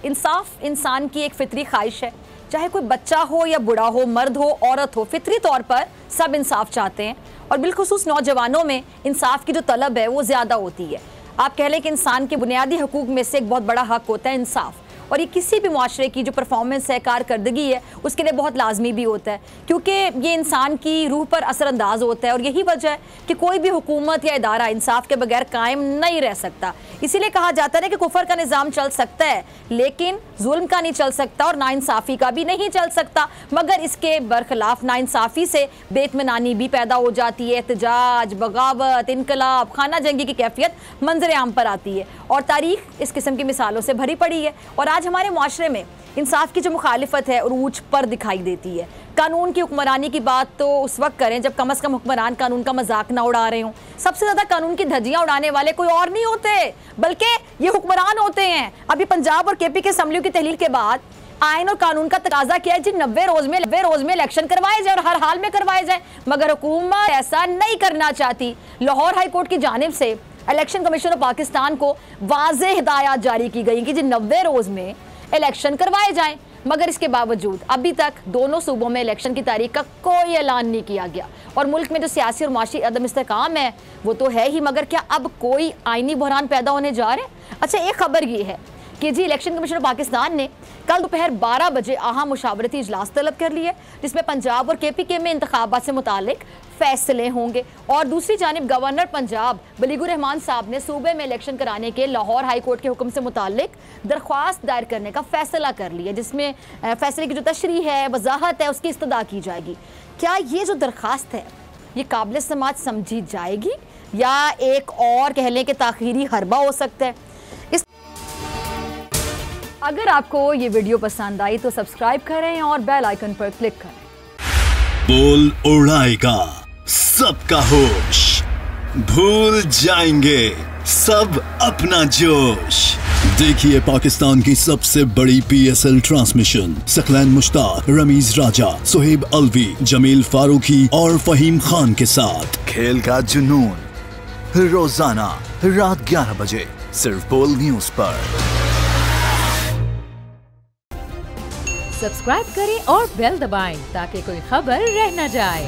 इंसाफ इंसान की एक फितरी ख्वाहिश है, चाहे कोई बच्चा हो या बूढ़ा हो, मर्द हो औरत हो, फितरी तौर पर सब इंसाफ चाहते हैं और बिलखुसूस नौजवानों में इंसाफ की जो तलब है वो ज़्यादा होती है। आप कह लें कि इंसान के बुनियादी हकूक़ में से एक बहुत बड़ा हक होता है इंसाफ, और ये किसी भी माशरे की जो परफॉर्मेंस है, कारकर्दगी है, उसके लिए बहुत लाजमी भी होता है, क्योंकि ये इंसान की रूह पर असरअंदाज होता है। और यही वजह है कि कोई भी हुकूमत या इदारा इंसाफ के बगैर कायम नहीं रह सकता। इसीलिए कहा जाता है कि कुफर का निज़ाम चल सकता है लेकिन जुल्म का नहीं चल सकता और नाइंसाफ़ी का भी नहीं चल सकता। मगर इसके बरखिलाफ नाइंसाफ़ी से बेइत्मीनानी भी पैदा हो जाती है, एहतजाज, बगावत, इनकलाब, खाना जंगी की कैफियत मंजर आम पर आती है और तारीख इस किस्म की मिसालों से भरी पड़ी है। और आज हमारे माशरे में इंसाफ की जो मुखालिफत है उरूज पर दिखाई देती है। कानून की हुक्मरानी की बात तो उस वक्त करें जब कम अज़ कम हुक्मरान कानून का मजाक ना उड़ा रहे हों। सबसे ज़्यादा कानून की धज्जियाँ उड़ाने वाले कोई और नहीं होते बल्कि ये हुक्मरान होते हैं। अभी पंजाब और केपी के असम्बलियों की तहलील के बाद आइन और कानून का तकाजा किया है जी 90 रोज में इलेक्शन करवाए जाए और हर हाल में करवाए जाए, मगर हुकूमत ऐसा नहीं करना चाहती। लाहौर हाई कोर्ट की जानिब से इलेक्शन कमीशन ऑफ पाकिस्तान को वाज़ेह हिदायत जारी की गई कि जी 90 रोज में इलेक्शन करवाए जाएं, मगर इसके बावजूद अभी तक दोनों सूबों में इलेक्शन की तारीख का कोई ऐलान नहीं किया गया। और मुल्क में जो सियासी और माशी अदम इस्तेकाम है वो तो है ही, मगर क्या अब कोई आइनी बहरान पैदा होने जा रहे हैं? अच्छा, एक खबर ये है कि जी इलेक्शन कमीशन ऑफ पाकिस्तान ने कल दोपहर 12 बजे अहम मुशावरती इजलास तलब कर लिया जिसमें पंजाब और KPK में इंतखाबात से मुतालिक फैसले होंगे। और दूसरी जानिब गवर्नर पंजाब बलीगुर रहमान साहब ने सूबे में इलेक्शन कराने के लाहौर हाई कोर्ट के हुक्म से मुतालिक दरख्वास्त दायर करने का फैसला कर लिया, जिसमें फैसले की जो तशरीह है, वजाहत है, उसकी इस्तदा की जाएगी। क्या ये जो दरख्वास्त है ये काबिल समाज समझी जाएगी या एक और कह लें कि ताखीरी हरबा हो सकता है? अगर आपको ये वीडियो पसंद आई तो सब्सक्राइब करें और बेल आइकन पर क्लिक करें। बोल उड़ाएगा सबका होश, भूल जाएंगे सब अपना जोश। देखिए पाकिस्तान की सबसे बड़ी PSL ट्रांसमिशन सकलैन मुश्ताक, रमीज राजा, सुहेब अलवी, जमील फारूकी और फहीम खान के साथ खेल का जुनून रोजाना रात 11 बजे सिर्फ बोल न्यूज पर। सब्सक्राइब करें और बेल दबाएं ताकि कोई खबर रह न जाए।